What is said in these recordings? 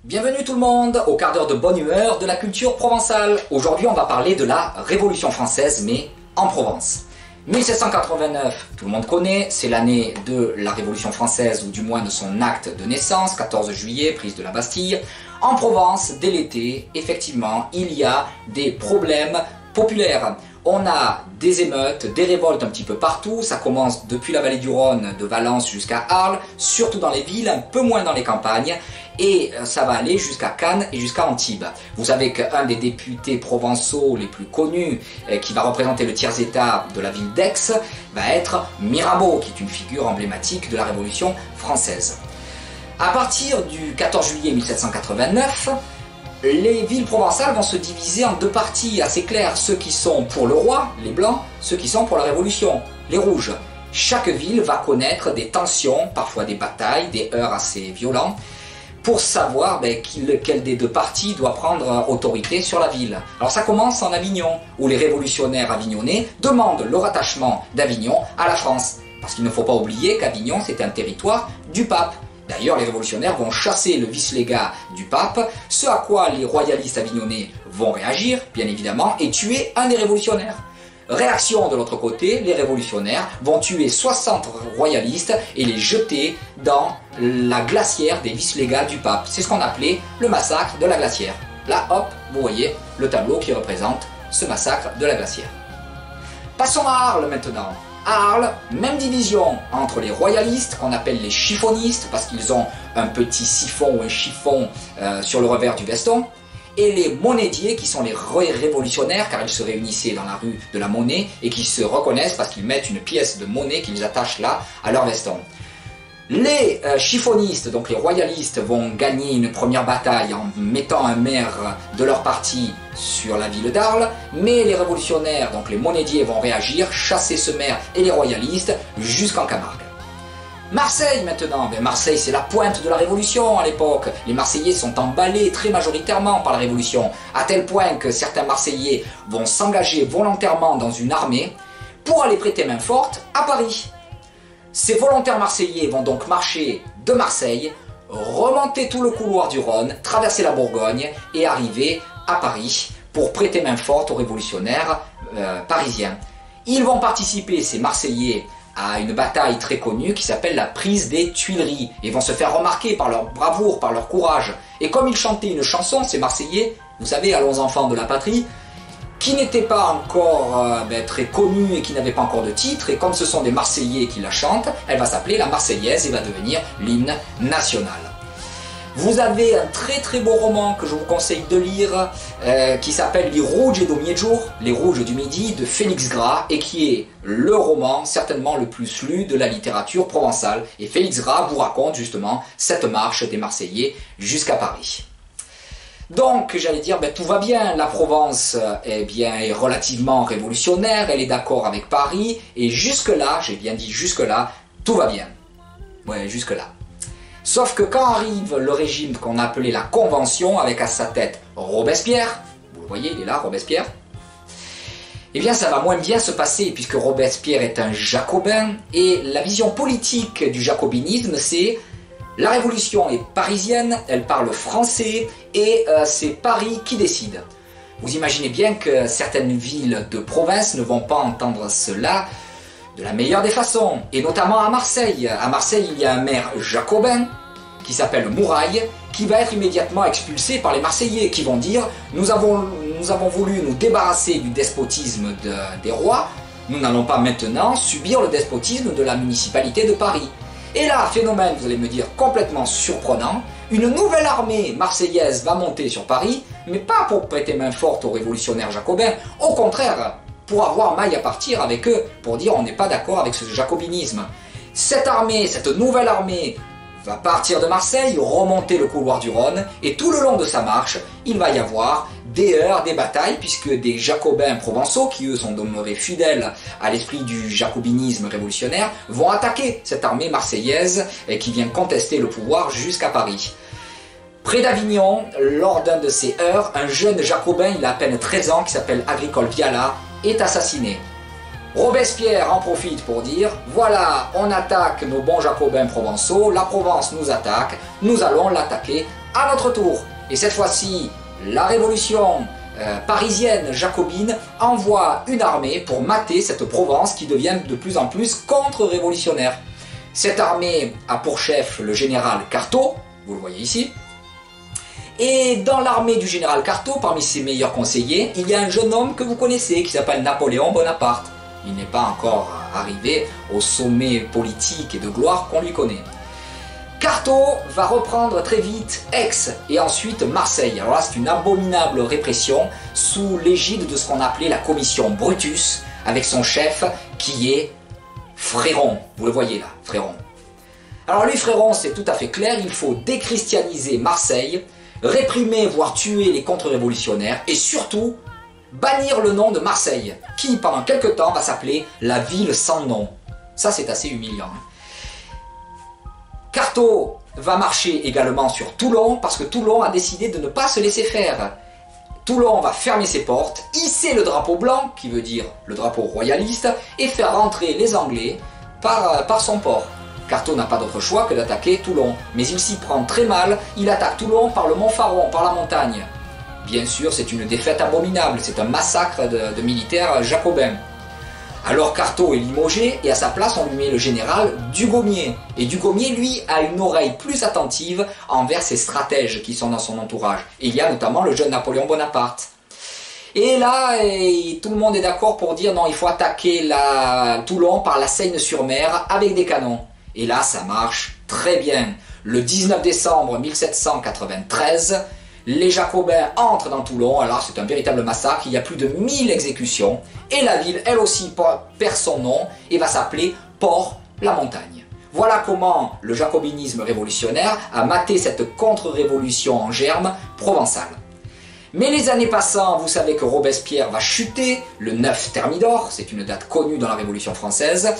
Bienvenue tout le monde au quart d'heure de bonne humeur de la culture provençale. Aujourd'hui on va parler de la Révolution française mais en Provence. 1789, tout le monde connaît, c'est l'année de la Révolution française ou du moins de son acte de naissance, 14 juillet, prise de la Bastille. En Provence, dès l'été, effectivement, il y a des problèmes populaires. On a des émeutes, des révoltes un petit peu partout, ça commence depuis la vallée du Rhône, de Valence jusqu'à Arles, surtout dans les villes, un peu moins dans les campagnes, et ça va aller jusqu'à Cannes et jusqu'à Antibes. Vous savez qu'un des députés provençaux les plus connus, qui va représenter le tiers-état de la ville d'Aix, va être Mirabeau, qui est une figure emblématique de la Révolution française. À partir du 14 juillet 1789, les villes provençales vont se diviser en deux parties assez claires, ceux qui sont pour le roi, les blancs, ceux qui sont pour la Révolution, les rouges. Chaque ville va connaître des tensions, parfois des batailles, des heurts assez violents, pour savoir quel des deux partis doit prendre autorité sur la ville. Alors ça commence en Avignon, où les révolutionnaires avignonnais demandent le rattachement d'Avignon à la France. Parce qu'il ne faut pas oublier qu'Avignon c'était un territoire du pape. D'ailleurs, les révolutionnaires vont chasser le vice-légat du pape, ce à quoi les royalistes avignonnais vont réagir, bien évidemment, et tuer un des révolutionnaires. Réaction de l'autre côté, les révolutionnaires vont tuer 60 royalistes et les jeter dans la glacière des vice-légats du pape. C'est ce qu'on appelait le massacre de la glacière. Là, hop, vous voyez le tableau qui représente ce massacre de la glacière. Passons à Arles maintenant. À Arles, même division entre les royalistes, qu'on appelle les chiffonistes, parce qu'ils ont un petit siphon ou un chiffon sur le revers du veston, et les monédiers, qui sont les révolutionnaires, car ils se réunissaient dans la rue de la Monnaie, et qui se reconnaissent parce qu'ils mettent une pièce de monnaie qu'ils attachent là à leur veston. Les chiffonistes, donc les royalistes, vont gagner une première bataille en mettant un maire de leur parti sur la ville d'Arles, mais les révolutionnaires, donc les monédiers, vont réagir, chasser ce maire et les royalistes jusqu'en Camargue. Marseille maintenant, Marseille c'est la pointe de la Révolution à l'époque. Les Marseillais sont emballés très majoritairement par la Révolution, à tel point que certains Marseillais vont s'engager volontairement dans une armée pour aller prêter main forte à Paris. Ces volontaires marseillais vont donc marcher de Marseille, remonter tout le couloir du Rhône, traverser la Bourgogne et arriver à Paris pour prêter main forte aux révolutionnaires parisiens. Ils vont participer, ces Marseillais, à une bataille très connue qui s'appelle la prise des Tuileries et vont se faire remarquer par leur bravoure, par leur courage. Et comme ils chantaient une chanson, ces Marseillais, vous savez, allons enfants de la patrie, qui n'était pas encore très connue et qui n'avait pas encore de titre, et comme ce sont des Marseillais qui la chantent, elle va s'appeler la Marseillaise et va devenir l'hymne national. Vous avez un très beau roman que je vous conseille de lire qui s'appelle Les Rouges do Mieggio, Les Rouges du Midi de Félix Gras, et qui est le roman certainement le plus lu de la littérature provençale. Et Félix Gras vous raconte justement cette marche des Marseillais jusqu'à Paris. Donc, j'allais dire, tout va bien, la Provence est relativement révolutionnaire, elle est d'accord avec Paris, et jusque-là, j'ai bien dit jusque-là, tout va bien. Ouais, jusque-là. Sauf que quand arrive le régime qu'on appelait la Convention, avec à sa tête Robespierre, vous le voyez, il est là, Robespierre, eh bien ça va moins bien se passer, puisque Robespierre est un jacobin, et la vision politique du jacobinisme, c'est la révolution est parisienne, elle parle français, et c'est Paris qui décide. Vous imaginez bien que certaines villes de province ne vont pas entendre cela de la meilleure des façons, et notamment à Marseille. À Marseille, il y a un maire jacobin qui s'appelle Mouraille, qui va être immédiatement expulsé par les Marseillais, qui vont dire « Nous avons voulu nous débarrasser du despotisme des rois, nous n'allons pas maintenant subir le despotisme de la municipalité de Paris. » Et là, phénomène, vous allez me dire, complètement surprenant, une nouvelle armée marseillaise va monter sur Paris, mais pas pour prêter main forte aux révolutionnaires jacobins, au contraire, pour avoir maille à partir avec eux, pour dire on n'est pas d'accord avec ce jacobinisme. Cette armée, cette nouvelle armée, va partir de Marseille, remonter le couloir du Rhône, et tout le long de sa marche, il va y avoir des heurts, des batailles, puisque des jacobins provençaux, qui eux sont demeurés fidèles à l'esprit du jacobinisme révolutionnaire, vont attaquer cette armée marseillaise qui vient contester le pouvoir jusqu'à Paris. Près d'Avignon, lors d'un de ces heurts, un jeune jacobin, il a à peine 13 ans, qui s'appelle Agricole Viala, est assassiné. Robespierre en profite pour dire « Voilà, on attaque nos bons jacobins provençaux, la Provence nous attaque, nous allons l'attaquer à notre tour. Et cette fois-ci, la révolution parisienne jacobine envoie une armée pour mater cette Provence qui devient de plus en plus contre-révolutionnaire. Cette armée a pour chef le général Cartaux, vous le voyez ici. Et dans l'armée du général Cartaux, parmi ses meilleurs conseillers, il y a un jeune homme que vous connaissez qui s'appelle Napoléon Bonaparte. Il n'est pas encore arrivé au sommet politique et de gloire qu'on lui connaît. Cartaux va reprendre très vite Aix et ensuite Marseille. Alors là, c'est une abominable répression sous l'égide de ce qu'on appelait la commission Brutus, avec son chef qui est Fréron. Vous le voyez là, Fréron. Alors lui, Fréron, c'est tout à fait clair, il faut déchristianiser Marseille, réprimer, voire tuer les contre-révolutionnaires et surtout bannir le nom de Marseille, qui pendant quelque temps va s'appeler la ville sans nom. Ça, c'est assez humiliant. Cartaux va marcher également sur Toulon parce que Toulon a décidé de ne pas se laisser faire. Toulon va fermer ses portes, hisser le drapeau blanc, qui veut dire le drapeau royaliste, et faire rentrer les Anglais par son port. Cartaux n'a pas d'autre choix que d'attaquer Toulon, mais il s'y prend très mal, il attaque Toulon par le Mont Faron, par la montagne. Bien sûr, c'est une défaite abominable, c'est un massacre de militaires jacobins. Alors Cartaux est limogé et à sa place on lui met le général Dugommier. Et Dugommier, lui, a une oreille plus attentive envers ses stratèges qui sont dans son entourage. Et il y a notamment le jeune Napoléon Bonaparte. Et là, tout le monde est d'accord pour dire non, il faut attaquer Toulon par la Seine-sur-Mer avec des canons. Et là, ça marche très bien. Le 19 décembre 1793, les Jacobins entrent dans Toulon, alors c'est un véritable massacre, il y a plus de 1000 exécutions, et la ville, elle aussi, perd son nom et va s'appeler Port-la-Montagne. Voilà comment le jacobinisme révolutionnaire a maté cette contre-révolution en germe provençale. Mais les années passant, vous savez que Robespierre va chuter le 9 Thermidor, c'est une date connue dans la Révolution française,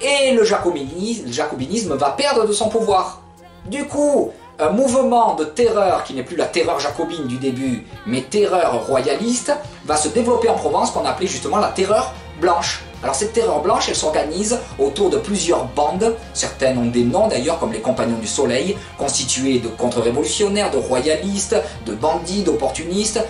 et le jacobinisme va perdre de son pouvoir. Du coup, un mouvement de terreur qui n'est plus la terreur jacobine du début, mais terreur royaliste, va se développer en Provence qu'on appelait justement la terreur blanche. Alors cette terreur blanche, elle s'organise autour de plusieurs bandes, certaines ont des noms d'ailleurs comme les Compagnons du Soleil, constitués de contre-révolutionnaires, de royalistes, de bandits, d'opportunistes,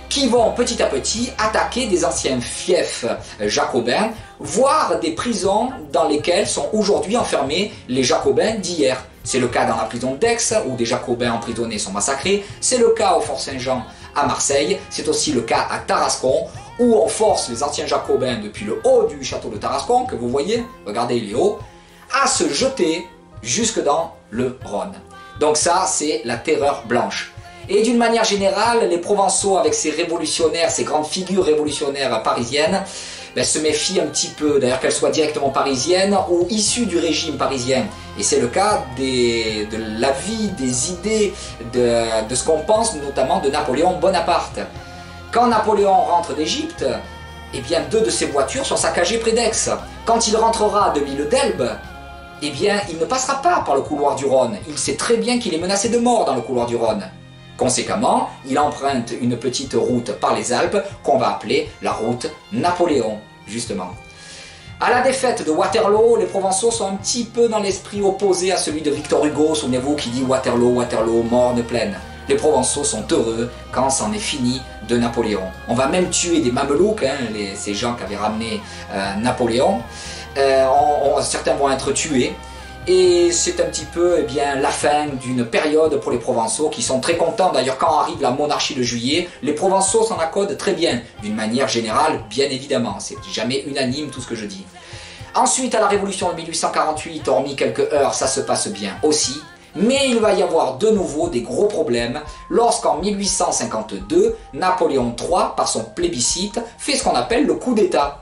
qui vont petit à petit attaquer des anciens fiefs jacobins, voire des prisons dans lesquelles sont aujourd'hui enfermés les jacobins d'hier. C'est le cas dans la prison d'Aix, où des jacobins emprisonnés sont massacrés, c'est le cas au Fort Saint-Jean à Marseille, c'est aussi le cas à Tarascon, où on force les anciens jacobins depuis le haut du château de Tarascon, que vous voyez, regardez il est haut, à se jeter jusque dans le Rhône. Donc ça, c'est la terreur blanche. Et d'une manière générale, les Provençaux, avec ces révolutionnaires, ces grandes figures révolutionnaires parisiennes, se méfient un petit peu, d'ailleurs qu'elles soient directement parisiennes ou issues du régime parisien. Et c'est le cas de l'avis, des idées, de ce qu'on pense notamment de Napoléon Bonaparte. Quand Napoléon rentre d'Égypte, eh bien 2 de ses voitures sont saccagées près d'Aix. Quand il rentrera de l'île d'Elbe, eh bien il ne passera pas par le couloir du Rhône. Il sait très bien qu'il est menacé de mort dans le couloir du Rhône. Conséquemment, il emprunte une petite route par les Alpes qu'on va appeler la route Napoléon, justement. À la défaite de Waterloo, les Provençaux sont un petit peu dans l'esprit opposé à celui de Victor Hugo, souvenez-vous, qui dit Waterloo, Waterloo, morne pleine. Les Provençaux sont heureux quand c'en est fini de Napoléon. On va même tuer des Mamelouks, ces gens qui avaient ramené Napoléon. Certains vont être tués. Et c'est un petit peu la fin d'une période pour les Provençaux qui sont très contents. D'ailleurs, quand arrive la monarchie de Juillet, les Provençaux s'en accordent très bien. D'une manière générale, bien évidemment. C'est jamais unanime tout ce que je dis. Ensuite, à la Révolution de 1848, hormis quelques heures, ça se passe bien aussi. Mais il va y avoir de nouveau des gros problèmes lorsqu'en 1852, Napoléon III, par son plébiscite, fait ce qu'on appelle le coup d'État.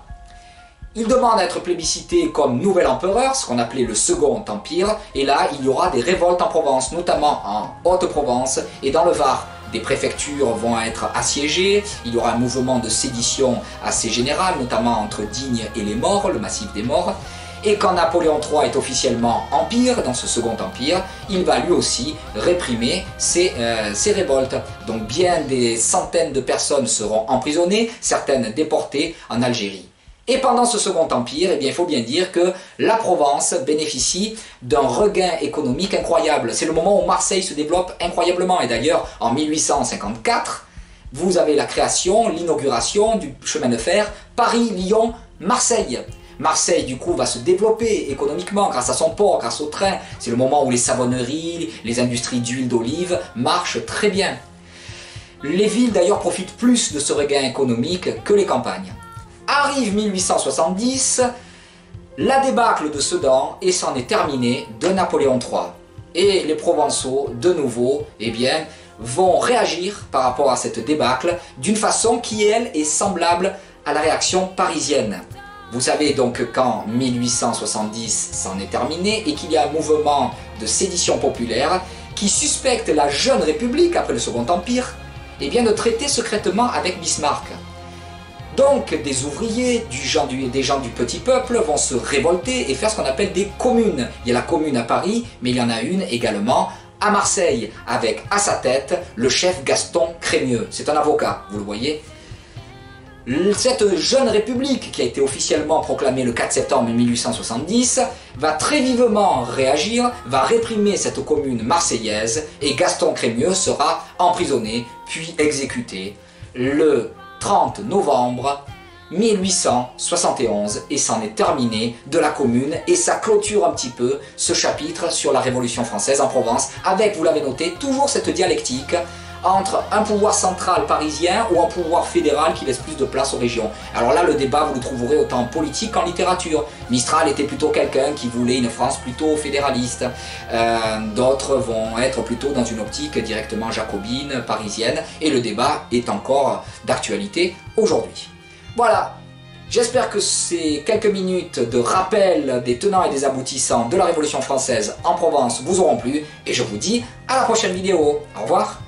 Il demande à être plébiscité comme nouvel empereur, ce qu'on appelait le Second Empire, et là il y aura des révoltes en Provence, notamment en Haute-Provence et dans le Var. Des préfectures vont être assiégées, il y aura un mouvement de sédition assez général, notamment entre Digne et les Maures, le massif des Maures. Et quand Napoléon III est officiellement empire, dans ce Second Empire, il va lui aussi réprimer ces révoltes. Donc bien des centaines de personnes seront emprisonnées, certaines déportées en Algérie. Et pendant ce Second Empire, eh bien, il faut bien dire que la Provence bénéficie d'un regain économique incroyable. C'est le moment où Marseille se développe incroyablement. Et d'ailleurs, en 1854, vous avez la création, l'inauguration du chemin de fer Paris-Lyon-Marseille. Marseille, du coup, va se développer économiquement grâce à son port, grâce au train. C'est le moment où les savonneries, les industries d'huile d'olive marchent très bien. Les villes, d'ailleurs, profitent plus de ce regain économique que les campagnes. Arrive 1870, la débâcle de Sedan et c'en est terminé de Napoléon III. Et les Provençaux, de nouveau, eh bien, vont réagir par rapport à cette débâcle d'une façon qui, elle, est semblable à la réaction parisienne. Vous savez donc qu'en 1870, c'en est terminé et qu'il y a un mouvement de sédition populaire qui suspecte la jeune République, après le Second Empire, eh bien, de traiter secrètement avec Bismarck. Donc des ouvriers, des gens du petit peuple vont se révolter et faire ce qu'on appelle des communes. Il y a la commune à Paris, mais il y en a une également à Marseille, avec à sa tête le chef Gaston Crémieux. C'est un avocat, vous le voyez. Cette jeune république, qui a été officiellement proclamée le 4 septembre 1870, va très vivement réagir, va réprimer cette commune marseillaise, et Gaston Crémieux sera emprisonné, puis exécuté le 30 novembre 1871, et c'en est terminé de la commune, et ça clôture un petit peu ce chapitre sur la Révolution française en Provence, avec, vous l'avez noté, toujours cette dialectique entre un pouvoir central parisien ou un pouvoir fédéral qui laisse plus de place aux régions. Alors là, le débat, vous le trouverez autant en politique qu'en littérature. Mistral était plutôt quelqu'un qui voulait une France plutôt fédéraliste. D'autres vont être plutôt dans une optique directement jacobine, parisienne. Et le débat est encore d'actualité aujourd'hui. Voilà. J'espère que ces quelques minutes de rappel des tenants et des aboutissants de la Révolution française en Provence vous auront plu. Et je vous dis à la prochaine vidéo. Au revoir.